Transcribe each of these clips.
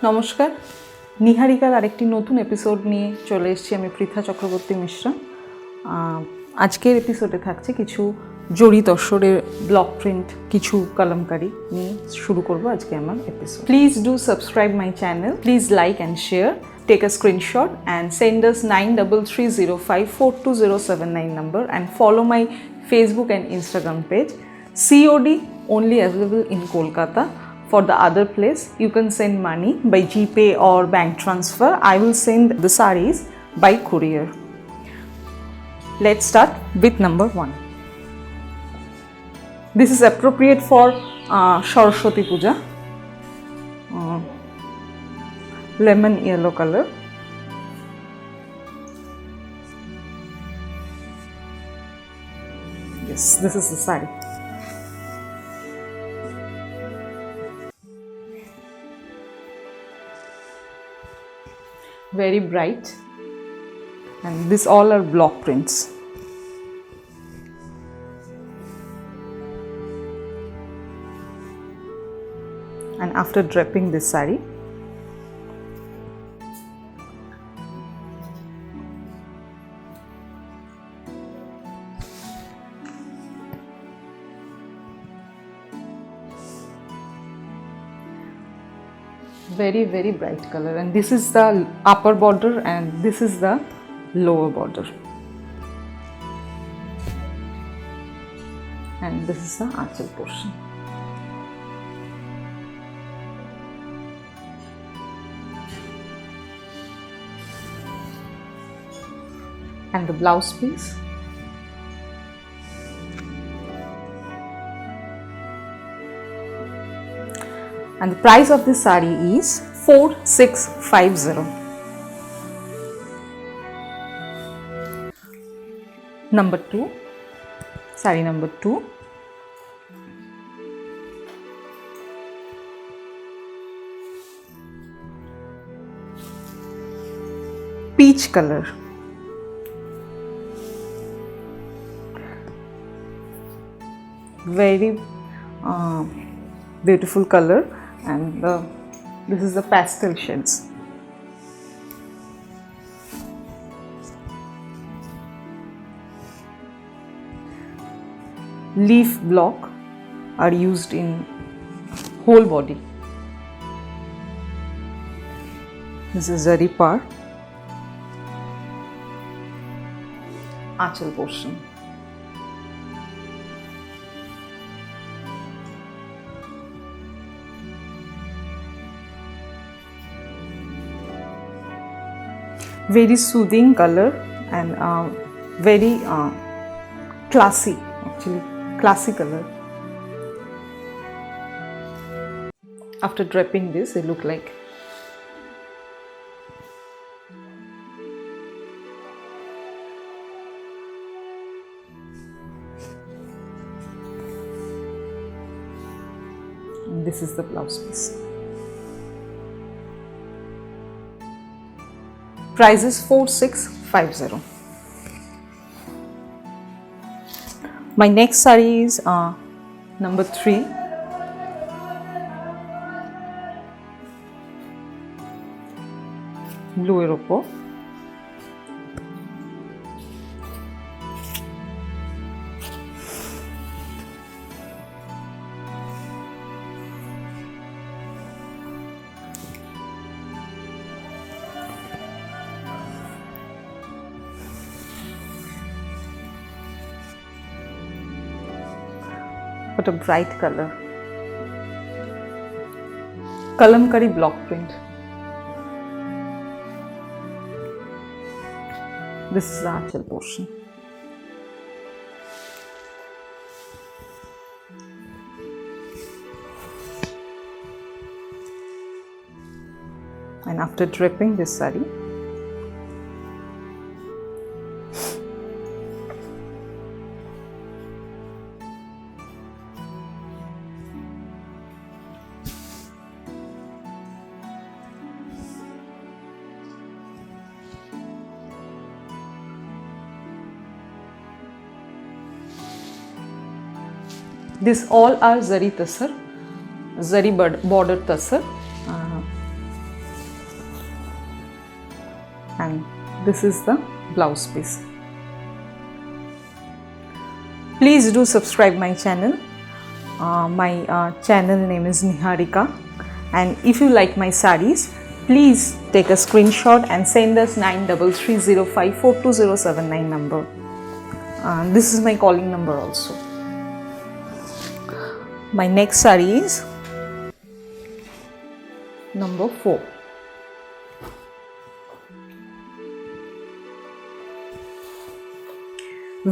নমস্কার, নিহারিকার আরেকটি নতুন এপিসোড নিয়ে চলে এসেছি আমি পৃথা চক্রবর্তী মিশ্রা। আজকের এপিসোডে থাকছে কিছু জরি তসরের ব্লক প্রিন্ট, কিছু কলমকারি নিয়ে শুরু করব আজকে আমার episode. Please do subscribe my channel, please like and share, take a screenshot and send us 9330542079 number and follow my Facebook and Instagram page. COD only available in Kolkata. For the other place, you can send money by GPay or bank transfer. I will send the sarees by courier. Let's start with number 1. This is appropriate for Saraswati Puja. Lemon yellow color. Yes, this is the saree. Very bright, and this all are block prints. And after draping this saree, very bright color, and this is the upper border and this is the lower border, and this is the achal portion. And the blouse piece. And the price of this saree is 4650. Number 2, saree number 2. Peach color. Very beautiful color, and this is the pastel shades. Leaf block are used in whole body. This is zari par, achal portion. Very soothing color and very classy, actually classy color. After draping this, they look like. And this is the blouse piece. Price is 4650. My next saree is number 3. Blue এর উপর। What a bright color. Kalamkari block print. This is the achal portion. And after draping this saree, This all are zari tasar, zari border tasar. and this is the blouse piece. Please do subscribe my channel. My channel name is Niharika, and if you like my sarees, please take a screenshot and send us 9330542079 number. This is my calling number also. My next saree is number 4.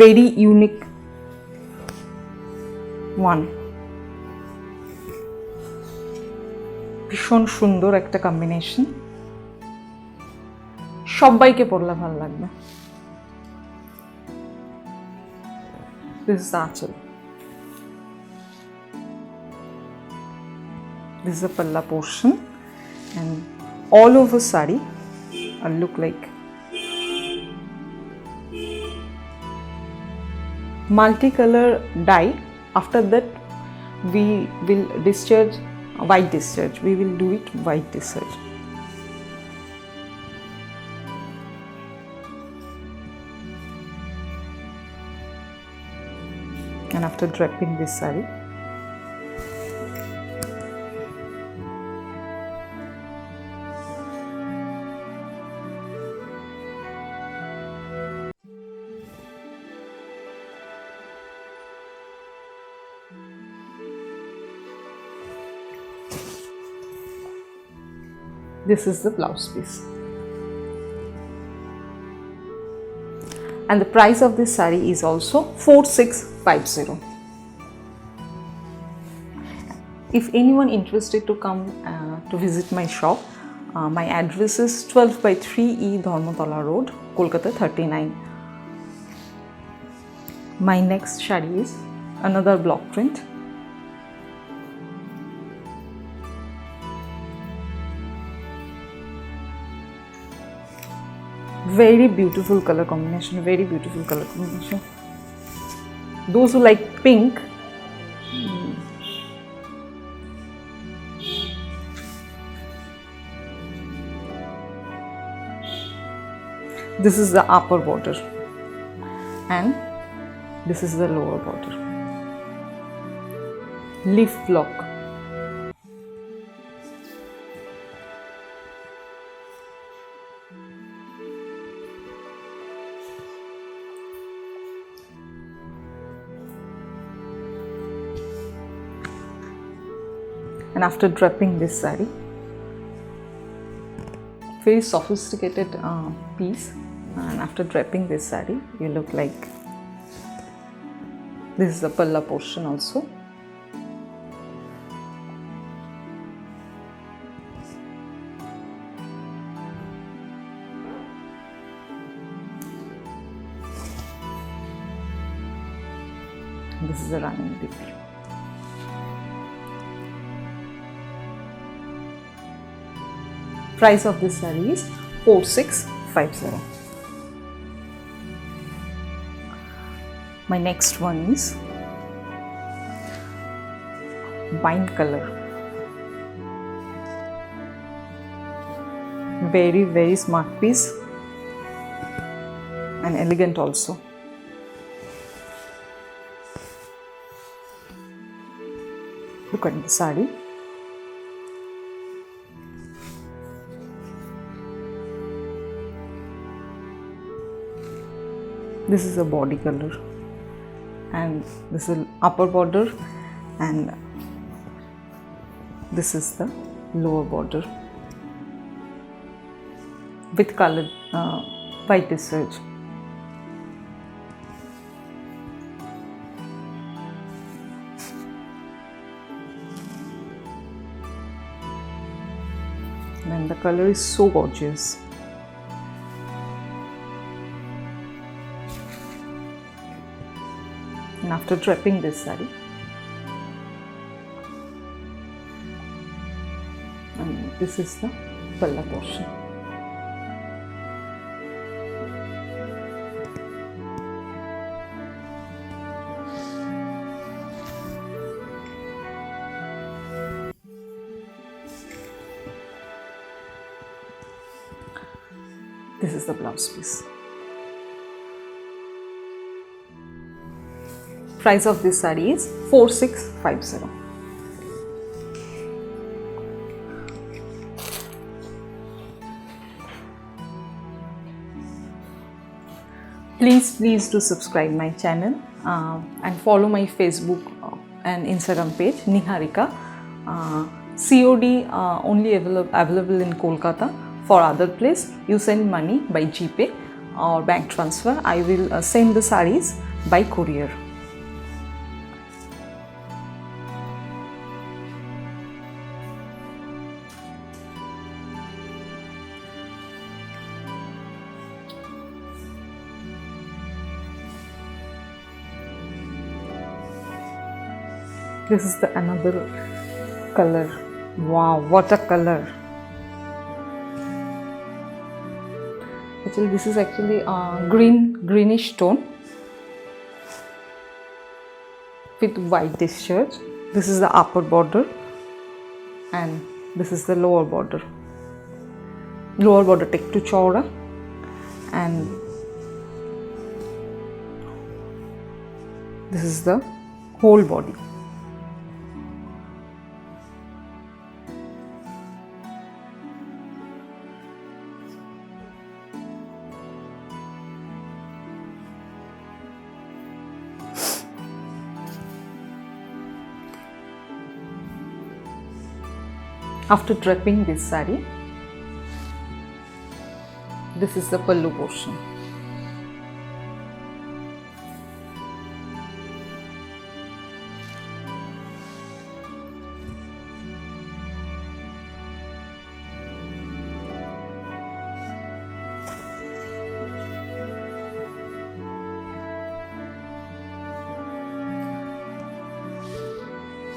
Very unique one. ভীষণ সুন্দর একটা combination, সবাইকে পরলে ভালো লাগবে। This is the achal. This is the palla portion, and all over saree will look like multicolor dye. After that we will discharge white discharge. We will do it white discharge. And after draping this saree, this is the blouse piece. And the price of this saree is also 4650. If anyone interested to come to visit my shop, my address is 12/3 E Dharmatala Road, Kolkata 39. My next saree is another block print. Very beautiful color combination, very beautiful color combination. Those who like pink, this is the upper border and this is the lower border. Leaf block. And after draping this saree, very sophisticated piece, and after draping this saree, you look like this is the palla portion also. This is the running dip. Price of this saree is 4650. My next one is wine color. Very, very smart piece and elegant also. Look at the saree. This is the body color, and this is upper border, and this is the lower border with colored white discharge. And the color is so gorgeous. And after draping this saree, and this is the palla portion. This is the blouse piece. Price of this saree is 4650. Please do subscribe my channel and follow my Facebook and Instagram page Niharika. COD only available in Kolkata. For other place, you send money by GPay or bank transfer. I will send the sarees by courier. This is the another color. Wow, what a color! Actually, this is actually greenish tone with white shirt. This is the upper border, and this is the lower border. Lower border take to chaura, and this is the whole body. After draping this saree, this is the pallu portion.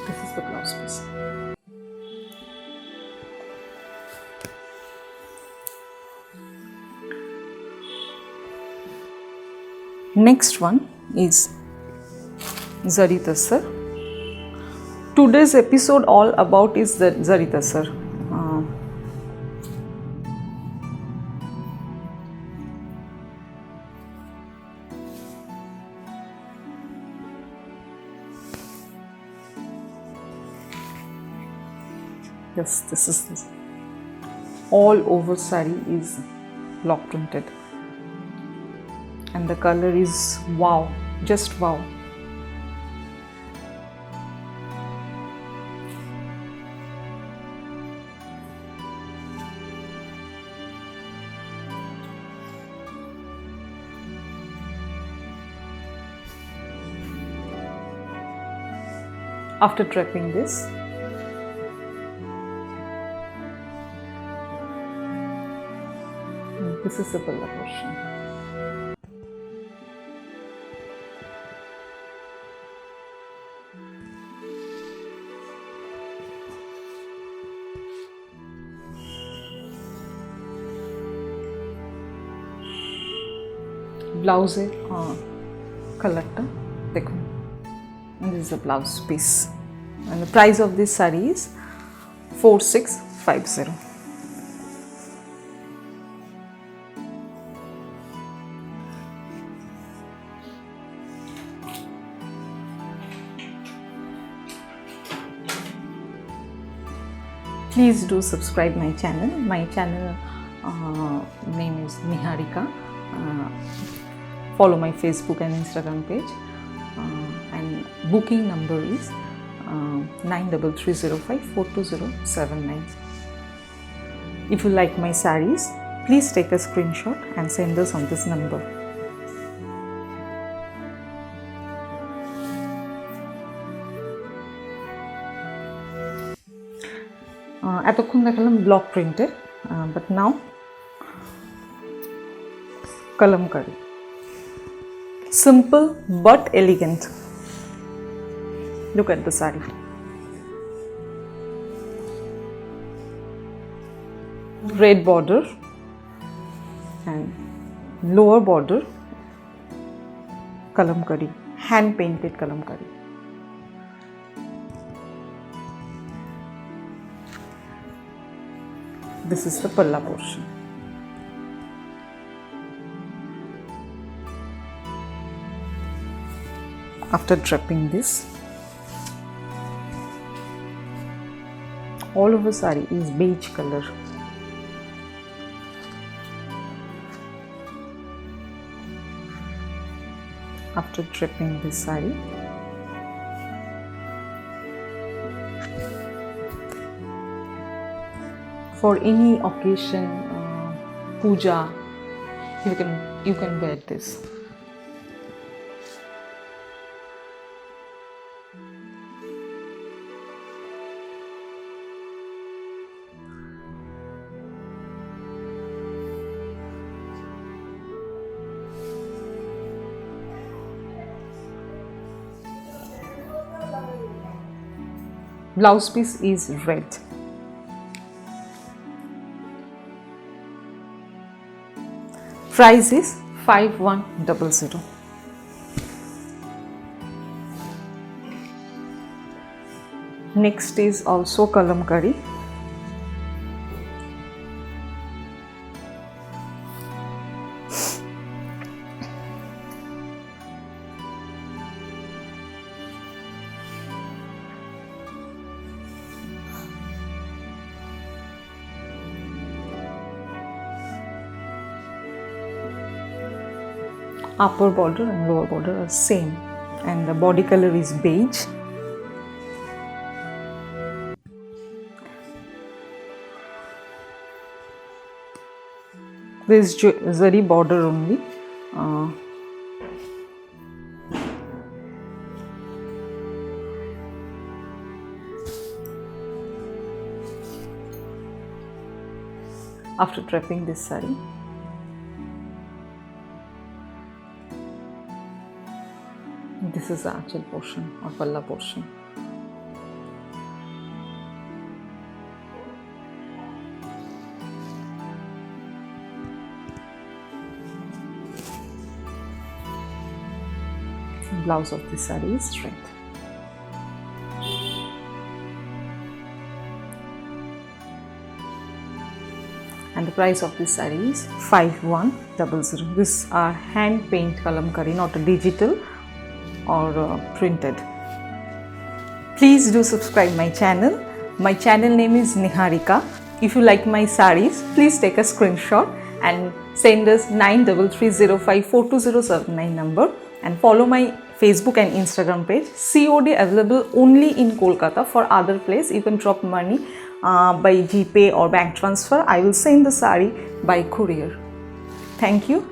This is the blouse piece. Next one is Zari Tassar. Today's episode all about is the Zari Tassar. Yes, this is this. All over saree is block printed. And the color is wow, just wow. After draping this, this is the palla portion. ব্লাউজে কালারটা দেখুন, and this is the blouse piece, and the price of this saree is 4650. Please do subscribe my channel. My channel name is Niharika. Follow my Facebook and Instagram page, and booking number is 9330542079. If you like my sarees, please take a screenshot and send us on this number. এতক্ষণ দেখালাম block প্রিন্টের, but now kalamkari. Simple but elegant. Look at the saree. Red border and lower border kalamkari, hand painted kalamkari. This is the palla portion. after draping this. All over sari is beige color. After draping this sari, for any occasion, puja, you can wear this. Blouse piece is red. Price is 5100. Next is also kalamkari. Upper border and lower border are same, and the body color is beige. There is zari border only. After draping this sari, this is the actual portion or palla portion. The blouse of this saree is red. And the price of this saree is 5100. These are hand paint kalamkari, not a digital or printed. Please do subscribe my channel. My channel name is Niharika. If you like my sarees, please take a screenshot and send us 9330542079 number, and follow my Facebook and Instagram page. COD available only in Kolkata. For other place you can drop money by GPay or bank transfer. I will send the saree by courier. Thank you.